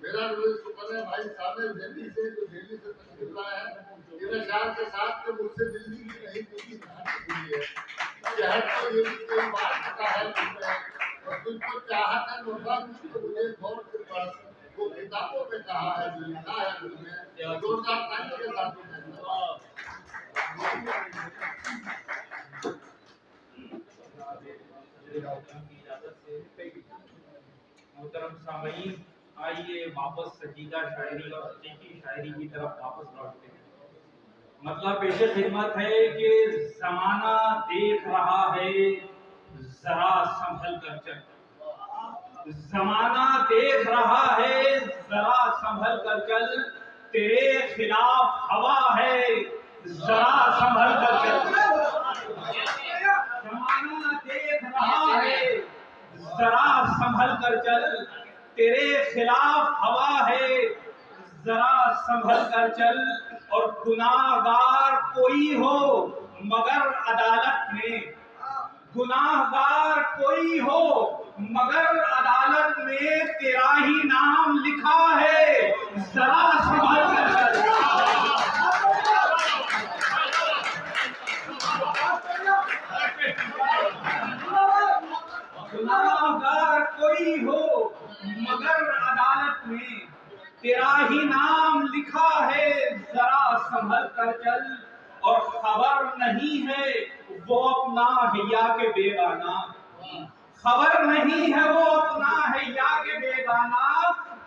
میرا نام شکر ہے بھائی صاحب دہلی سے جو دہلی سے تشریف لایا ہے میرے خیال کے ساتھ کہ مجھ سے دلی کی نہیں دلی کی ہے شہر کو یہ بات پتا ہے اور تجھ کو چاہت ہے لوگا تو مجھے غور سے پڑھ وہ کتابوں میں کہا ہے جو لکھا ہے اس میں زوردار تالیوں کے ساتھ محترم سامعین، آئیے واپس سجیدہ شاعری اور حقیقی شاعری کی طرف واپس لوٹتے ہیں۔ مطلب پیش خدمت ہے کہ زمانہ دیکھ رہا ہے ذرا سنبھل کر چل، زمانہ دیکھ رہا ہے ذرا سنبھل کر چل، تیرے خلاف ہوا ہے ذرا سنبھل کر چل، زمانہ دیکھ رہا ہے ذرا سنبھل کر چل، تیرے خلاف ہوا ہے ذرا سنبھل کر چل، اور گناہگار کوئی ہو مگر عدالت میں، گناہگار کوئی ہو مگر عدالت میں تیرا ہی نام لکھا ہے ذرا سنبھل کر چل۔ گناہگار کوئی ہو مگر عدالت میں تیرا ہی نام لکھا ہے ذرا سنبھل کر چل، اور خبر نہیں ہے وہ اپنا ہے یا کہ بیگانہ، خبر نہیں ہے وہ اپنا ہے یا کہ بیگانہ،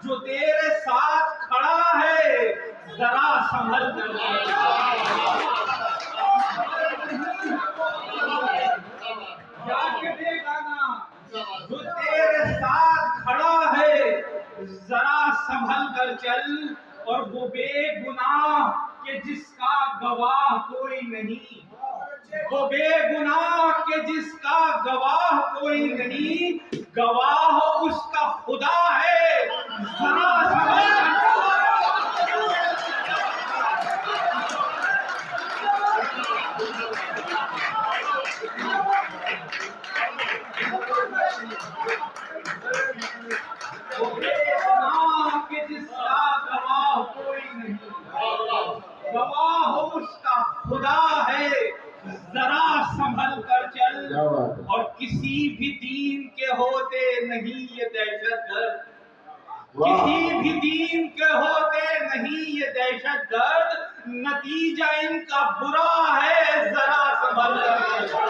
جو تیرے ساتھ کھڑا ہے ذرا سنبھل کر چل۔ یا کہ بیگانہ جو تیرے ساتھ کھڑا ہے ذرا سنبھل کر چل، اور وہ بے گناہ کہ جس کا گواہ کوئی نہیں، وہ بے گناہ کہ جس کا گواہ کوئی نہیں، گواہ اس کا خدا ہے ذرا سنبھل کر وہ بے گناہ کہ جس کا گواہ کوئی نہیں، گواہ اس کا خدا ہے ذرا سنبھل کر چل، اور کسی بھی دین کے ہوتے نہیں یہ دہشت گرد، کسی بھی دین کے ہوتے نہیں یہ دہشت گرد، نتیجہ ان کا برا ہے ذرا سنبھل کر چل۔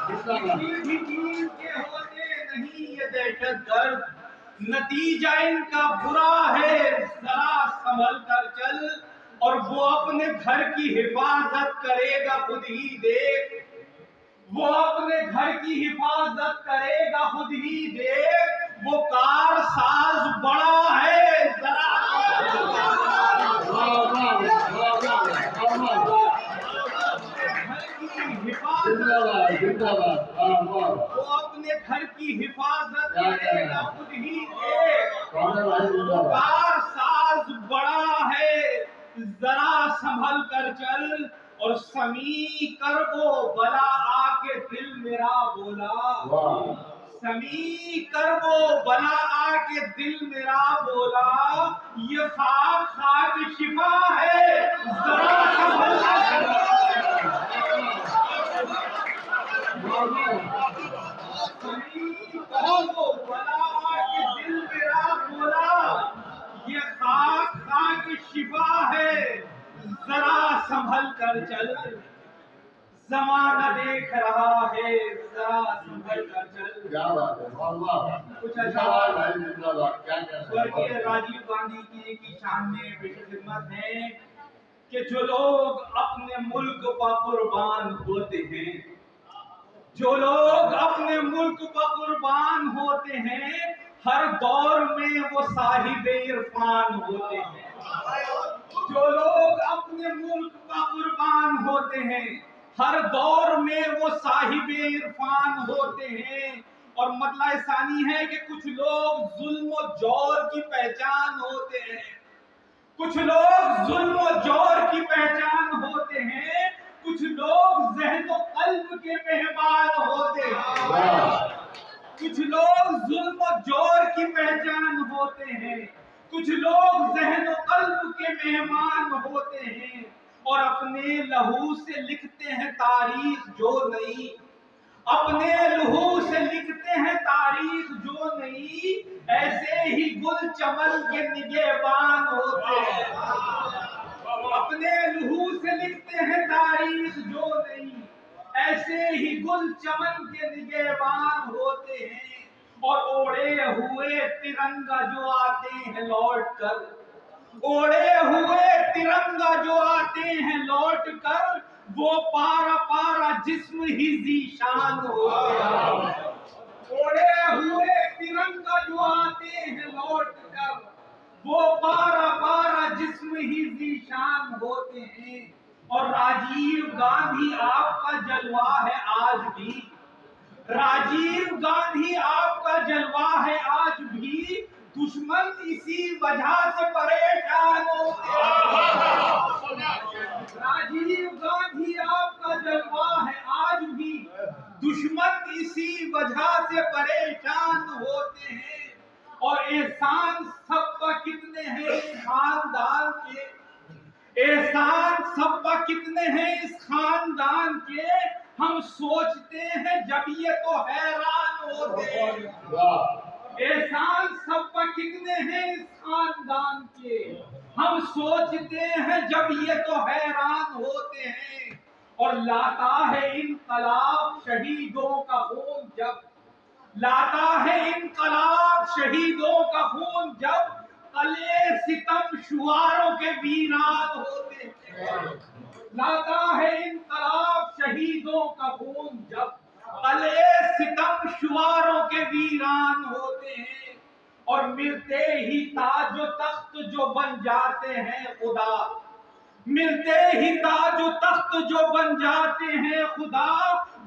کسی بھی دین کے ہوتے نہیں یہ دہشت گرد، نتیجہ ان کا برا ہے ذرا سنبھل کر چل، اور وہ اپنے گھر کی حفاظت کرے گا خود ہی دیکھ، وہ اپنے گھر کی حفاظت کرے گا خود ہی دیکھ، وہ کار ساز بڑا ہے ذرا وہ اپنے گھر کی حفاظت کرے گا خود ہی دیکھ، وہ کار ساز بڑا ہے ذرا سنبھل کر چل، اور سمیع کر وہ بلا آ کے دل میرا بولا، سمیع کر وہ بلا آ کے دل میرا بولا، یہ خاک خاک شفا ہے ذرا سنبھل کر چل۔ سمیع کر وہ بلا آ کے دل میرا بولا، یہ خاک خاک شفا ہے ذرا سنبھل کر چل، زمانہ دیکھ رہا ہے ذرا سنبھل کر چل۔ کیا بات ہے، کچھ اشعار ورگیہ راجیو گاندھی کی کی شان میں پیش خدمت ہے کہ جو لوگ اپنے ملک پر قربان ہوتے ہیں، جو لوگ اپنے ملک پر قربان ہوتے ہیں، ہر دور میں وہ صاحب عرفان ہوتے ہیں، جو لوگ اپنے ملک کا قربان ہوتے ہیں، ہر دور میں وہ صاحب عرفان ہوتے ہیں۔ اور مطلع ثانی ہے کہ کچھ لوگ ظلم و جور کی پہچان ہوتے ہیں، کچھ لوگ ظلم و جور کی پہچان ہوتے ہیں، کچھ لوگ ذہن و قلب کے مہمان ہوتے ہیں، کچھ لوگ ظلم و جور کی پہچان ہوتے ہیں، کچھ لوگ ذہن و قلب کے مہمان ہوتے ہیں اور اپنے لہو سے لکھتے ہیں تاریخ جو نہیں، اپنے لہو سے لکھتے ہیں تاریخ جو نہیں، ایسے ہی گل چمن کے نگہبان ہوتے ہیں، اپنے لہو سے لکھتے ہیں تاریخ جو نہیں، ایسے ہی گل چمن کے نگہبان ہوتے ہیں، اور اوڑے ہوئے ترنگا جو آتے ہیں لوٹ کر، اوڑے ہوئے ترنگا جو آتے ہیں لوٹ کر، وہ پارا پارا جسم ہی ذیشان ہوتے ہیں، اوڑے ہوئے ترنگا جو آتے ہیں لوٹ کر، وہ پارا پارا جسم ہی ذیشان ہوتے ہیں، اور راجیو گاندھی آپ کا جلوہ ہے آج بھی، راجیو گاندھی آپ کا جلوہ ہے آج بھی، دشمن اسی وجہ سے پریشان ہوتے ہیں، راجیو گاندھی آپ کا جلوہ ہے آج بھی، دشمن اسی وجہ سے پریشان ہوتے ہیں، اور احسان سب کا کتنے ہیں اس خاندان کے، احسان سب کا کتنے ہیں اس خاندان کے، ہم سوچتے ہیں جب یہ تو حیران ہوتے ہیں، احسان سب کا کتنے ہیں اس خاندان کے، ہم سوچتے ہیں جب یہ تو حیران ہوتے ہیں، اور لاتا ہے انقلاب شہیدوں کا خون جب، لاتا ہے انقلاب شہیدوں کا خون جب، قلعے ستم شواروں کے ویران ہوتے ہیں، لاتا ہے انقلاب شہیدوں کا خون جب، قلعے ستم شواروں کے ویران ہوتے ہیں، اور ملتے ہی تاج و تخت جو بن جاتے ہیں خدا، ملتے ہی تاج و تخت جو بن جاتے ہیں خدا،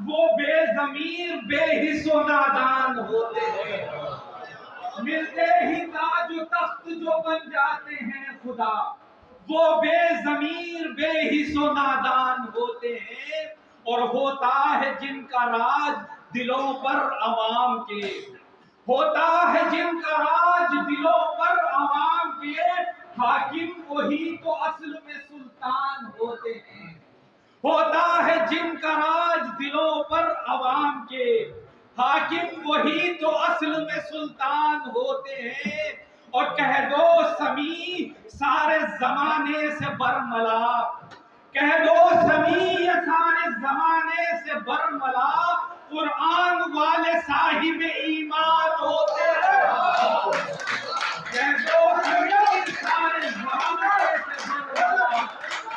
وہ بے ضمیر بے حس و نادان ہوتے ہیں، ملتے ہی تاج و تخت جو بن جاتے ہیں خدا، وہ بے ضمیر بے حس و نادان ہوتے ہیں، اور ہوتا ہے جن کا راج دلوں پر عوام کے، ہوتا ہے جن کا راج دلوں پر عوام کے، حاکم وہی تو اصل میں سلطان ہوتے ہیں، ہوتا ہے جن کا راج دلوں پر عوام کے، حاکم وہی تو اصل میں سلطان ہوتے ہیں، اور کہہ دو سمیع سارے زمانے سے برملا، کہہ دو سمیع سارے زمانے سے برملا، قرآن والے صاحب ایمان ہوتے ہیں، کہہ دو سمیع سارے زمانے سے برملا،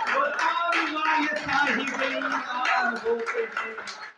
قرآن والے صاحب ایمان ہوتے ہیں۔